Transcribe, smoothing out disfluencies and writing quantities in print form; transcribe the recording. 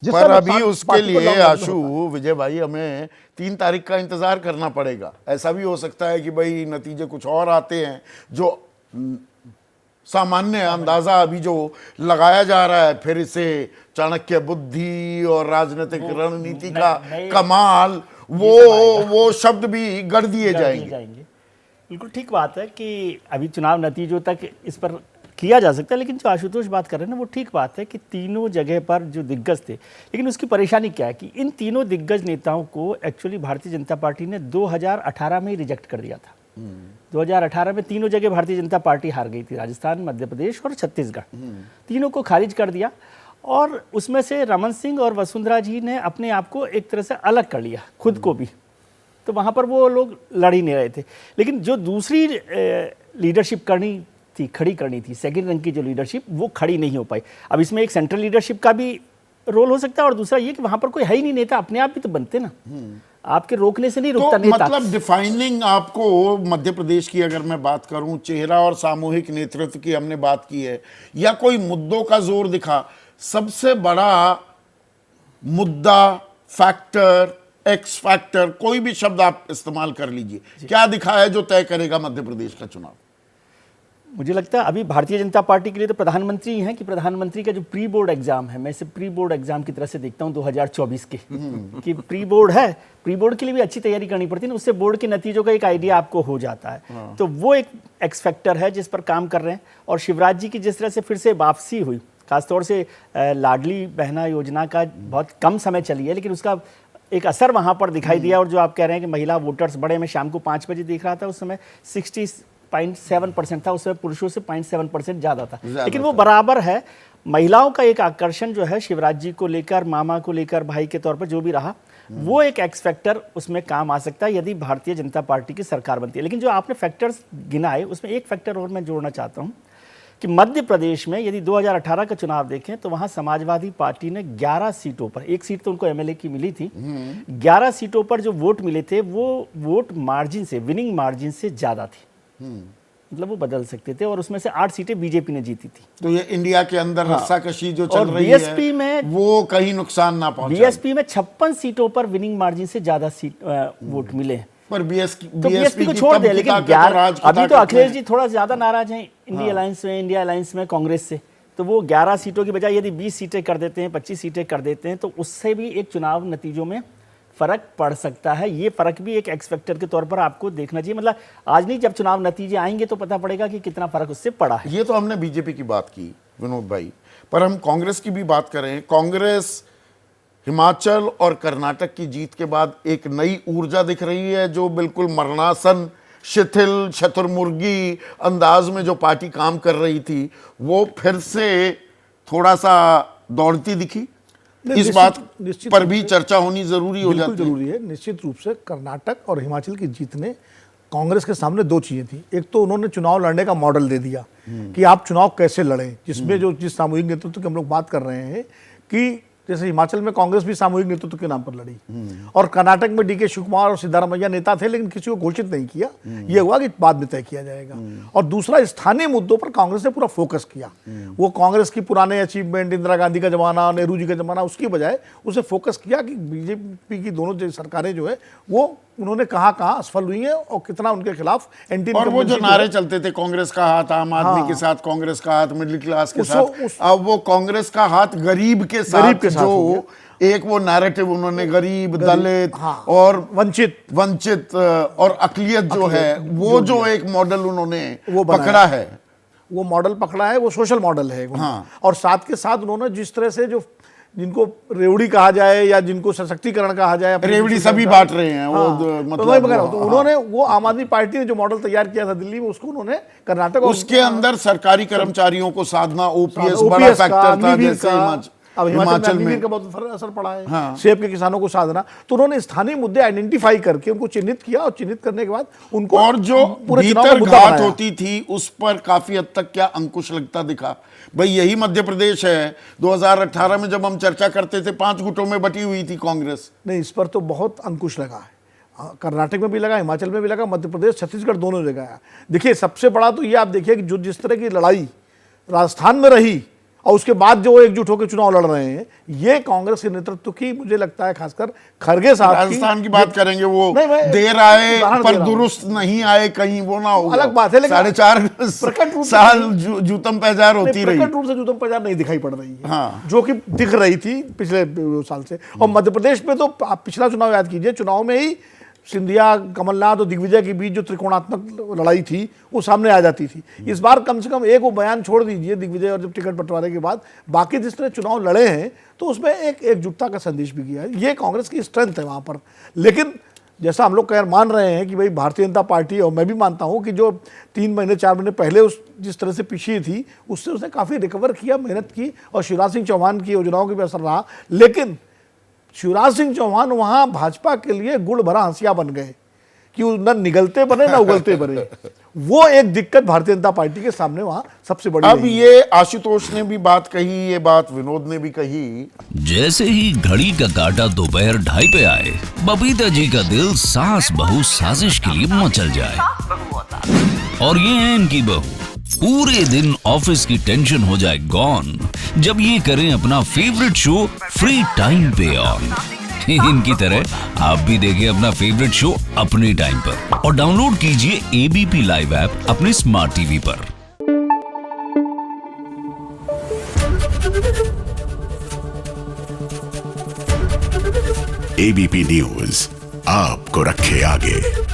जिस पर तरह अभी नुकसान उसके पार्टी को लिए लॉन्ग रन में आशु होता है। विजय भाई हमें 3 तारीख का इंतजार करना पड़ेगा। ऐसा भी हो सकता है कि भाई नतीजे कुछ और आते हैं जो सामान्य अंदाजा अभी जो लगाया जा रहा है, फिर इसे चाणक्य बुद्धि और राजनीतिक रणनीति का नए कमाल ये सब आएगा। वो शब्द भी गढ़ दिए कर दिए जाएंगे। जाएंगे। बिल्कुल ठीक बात है कि अभी चुनाव नतीजों तक इस पर किया जा सकता है, लेकिन जो आशुतोष बात कर रहे हैं ना वो ठीक बात है कि तीनों जगह पर जो दिग्गज थे, लेकिन उसकी परेशानी क्या है कि इन तीनों दिग्गज नेताओं को एक्चुअली भारतीय जनता पार्टी ने 2018 में ही रिजेक्ट कर दिया था। 2018 में तीनों जगह भारतीय जनता पार्टी हार गई थी, राजस्थान, मध्य प्रदेश और छत्तीसगढ़। तीनों को खारिज कर दिया और उसमें से रमन सिंह और वसुंधरा जी ने अपने आप को एक तरह से अलग कर लिया, खुद को भी। तो वहाँ पर वो लोग लड़ ही नहीं रहे थे। लेकिन जो दूसरी लीडरशिप खड़ी करनी थी, सेकंड रैंक की जो लीडरशिप, वो खड़ी नहीं हो पाई। अब इसमें एक सेंट्रल लीडरशिप का भी रोल हो सकता है और दूसरा ये कि वहाँ पर कोई है ही नहीं नेता, अपने आप भी तो बनते ना, आपके रोकने से नहीं रुकता तो नेता। मतलब डिफाइनिंग आपको मध्य प्रदेश की अगर मैं बात करूं, चेहरा और सामूहिक नेतृत्व की हमने बात की है, या कोई मुद्दों का जोर दिखा, सबसे बड़ा मुद्दा, फैक्टर, एक्स फैक्टर, कोई भी शब्द आप इस्तेमाल कर लीजिए, क्या दिखा है जो तय करेगा मध्य प्रदेश का चुनाव? मुझे लगता है अभी भारतीय जनता पार्टी के लिए तो प्रधानमंत्री ही हैं कि प्रधानमंत्री का जो प्री बोर्ड एग्जाम है, मैं इसे प्री बोर्ड एग्जाम की तरह से देखता हूं 2024 के कि प्री बोर्ड है, प्री बोर्ड के लिए भी अच्छी तैयारी करनी पड़ती है ना, उससे बोर्ड के नतीजों का एक आइडिया आपको हो जाता है। तो वो एक एक्स फैक्टर है जिस पर काम कर रहे हैं। और शिवराज जी की जिस तरह से फिर से वापसी हुई, खासतौर से लाडली बहना योजना का बहुत कम समय चली है, लेकिन उसका एक असर वहां पर दिखाई दिया। और जो आप कह रहे हैं कि महिला वोटर्स बड़े, मैं शाम को 5 बजे देख रहा था, उस समय 60.7% था, उसमें पुरुषों से 0.7% ज़्यादा था, लेकिन वो बराबर है। महिलाओं का एक आकर्षण जो है शिवराज जी को लेकर, मामा को लेकर, भाई के तौर पर जो भी रहा, वो एक एक्स फैक्टर उसमें काम आ सकता है यदि भारतीय जनता पार्टी की सरकार बनती है। लेकिन जो आपने फैक्टर्स गिनाए, उसमें एक फैक्टर और मैं जोड़ना चाहता हूँ कि मध्य प्रदेश में यदि 2018 का चुनाव देखें तो वहां समाजवादी पार्टी ने 11 सीटों पर, एक सीट तो उनको एमएलए की मिली थी, 11 सीटों पर जो वोट मिले थे वो वोट मार्जिन से, विनिंग मार्जिन से ज्यादा थे। मतलब वो बदल सकते थे और उसमें से 8 सीटें बीजेपी ने जीती थी। तो ये इंडिया के अंदर रस्साकशी जो चल और रही बीएसपी है में, वो कहीं नुकसान ना पहुंचाए। बीएसपी में 56 सीटों पर विनिंग मार्जिन से ज्यादा सीट वोट मिले हैं। पर तो बीएसपी को छोड़ दे, लेकिन 11 अभी तो अखिलेश जी थोड़ा ज्यादा नाराज हैं इंडिया अलायंस में कांग्रेस से। तो वो 11 सीटों की बजाय यदि 20 सीटें कर देते हैं, 25 सीटें कर देते हैं, तो उससे भी एक चुनाव नतीजों में फर्क पड़ सकता है। ये फर्क भी एक एक्स फैक्टर के तौर पर आपको देखना चाहिए। मतलब आज नहीं, जब चुनाव नतीजे आएंगे तो पता पड़ेगा कि कितना फर्क उससे पड़ा है। ये तो हमने बीजेपी की बात की विनोद भाई, पर हम कांग्रेस की भी बात करें। कांग्रेस हिमाचल और कर्नाटक की जीत के बाद एक नई ऊर्जा दिख रही है, जो बिल्कुल मरणासन, शिथिल, शतुर्मुर्गी अंदाज में जो पार्टी काम कर रही थी, वो फिर से थोड़ा सा दौड़ती दिखी। इस बात पर भी चर्चा होनी जरूरी हो जाती है। जरूरी है। निश्चित रूप से कर्नाटक और हिमाचल की जीत ने कांग्रेस के सामने दो चीजें थी। एक तो उन्होंने चुनाव लड़ने का मॉडल दे दिया कि आप चुनाव कैसे लड़ें, जिसमें जिस सामूहिक नेतृत्व की हम लोग बात कर रहे हैं कि जैसे हिमाचल में कांग्रेस भी सामूहिक नेतृत्व के नाम पर लड़ी, और कर्नाटक में डीके शिवकुमार और सिद्धारमैया नेता थे, लेकिन किसी को घोषित नहीं किया। यह हुआ कि बाद में तय किया जाएगा। और दूसरा, स्थानीय मुद्दों पर कांग्रेस ने पूरा फोकस किया। वो कांग्रेस की पुराने अचीवमेंट, इंदिरा गांधी का जमाना, नेहरू जी का जमाना, उसकी बजाय उसे फोकस किया कि बीजेपी की दोनों जो सरकारें जो है वो उन्होंने कहाँ असफल हुई है और कितना उनके खिलाफ एंटी। और वो जो नारे चलते थे, कांग्रेस का हाथ आम आदमी के साथ, कांग्रेस का हाथ मिडिल क्लास के साथ, अब वो कांग्रेस का हाथ गरीब के साथ जो एक वो नैरेटिव उन्होंने गरीब, दलित और वंचित और अकलियत जो है, वो जो एक मॉडल उन्होंने पकड़ा है, वो मॉडल पकड़ा है, वो सोशल मॉडल है। और साथ के साथ उन्होंने जिस तरह से जो जिनको रेवड़ी कहा जाए या जिनको सशक्तिकरण कहा जाए, रेवड़ी सभी बांट रहे हैं। तो उन्होंने वो आम आदमी पार्टी ने जो मॉडल तैयार किया था दिल्ली में, उसको उन्होंने कर्नाटक, उसके अंदर सरकारी कर्मचारियों को साधना, ओपीएस बड़ा फैक्टर था। जैसे अब हिमाचल में का बहुत असर पड़ा है, सेब के किसानों को साधना। तो उन्होंने स्थानीय मुद्दे आइडेंटिफाई करके उनको चिन्हित किया, और चिन्हित करने के बाद उनको, और जो भीतर घात होती थी उस पर काफी हद तक क्या अंकुश लगता दिखा। भाई यही मध्य प्रदेश है, 2018 में जब हम चर्चा करते थे 5 गुटों में बटी हुई थी कांग्रेस। नहीं, इस पर तो बहुत अंकुश लगा है। कर्नाटक में भी लगा, हिमाचल में भी लगा, मध्य प्रदेश, छत्तीसगढ़ दोनों जगह है। देखिए, सबसे बड़ा तो ये आप देखिए कि जो जिस तरह की लड़ाई राजस्थान में रही और उसके बाद जो एकजुट होकर चुनाव लड़ रहे हैं, ये कांग्रेस के नेतृत्व की मुझे लगता है खासकर खड़गे साहब राजस्थान की बात करेंगे, वो नहीं, मैं देर आए उदाहरण दे पर रहा हूं। दुरुस्त नहीं आए, कहीं वो ना हो, अलग बात है, लेकिन 4.5 प्रकट रूप से साल जूतम पैजार होती रही। प्रकट रूप से जूतम पैजार नहीं दिखाई पड़ रही है, हाँ। जो कि दिख रही थी पिछले साल से। और मध्य प्रदेश में तो आप पिछला चुनाव याद कीजिए, चुनाव में ही सिंधिया, कमलनाथ और दिग्विजय के बीच जो त्रिकोणात्मक लड़ाई थी वो सामने आ जाती थी। इस बार कम से कम एक वो बयान छोड़ दीजिए दिग्विजय और जब टिकट बंटवारे के बाद, बाकी जिसने चुनाव लड़े हैं तो उसमें एक एकजुटता का संदेश भी गया है। ये कांग्रेस की स्ट्रेंथ है वहाँ पर। लेकिन जैसा हम लोग मान रहे हैं कि भाई भारतीय जनता पार्टी, और मैं भी मानता हूँ कि जो 3 महीने 4 महीने पहले उस जिस तरह से पीछे थी उससे उसने काफ़ी रिकवर किया, मेहनत की, और शिवराज सिंह चौहान की योजनाओं के भी असर रहा। लेकिन शिवराज सिंह चौहान वहाँ भाजपा के लिए गुड़ भरा हंसिया बन गए कि न निगलते बने न उगलते बने। वो एक दिक्कत भारतीय जनता पार्टी के सामने वहाँ सबसे बड़ी अब रही। ये आशुतोष ने भी बात कही, ये बात विनोद ने भी कही। जैसे ही घड़ी का काटा दोपहर 2:30 पे आए, बबीता जी का दिल सास बहू साजिश के लिए मचल जाए। और ये है इनकी बहू, पूरे दिन ऑफिस की टेंशन हो जाए गॉन जब ये करें अपना फेवरेट शो फ्री टाइम पे ऑन। इनकी तरह आप भी देखिए अपना फेवरेट शो अपने टाइम पर और डाउनलोड कीजिए एबीपी लाइव ऐप अपने स्मार्ट टीवी पर। एबीपी न्यूज आपको रखे आगे।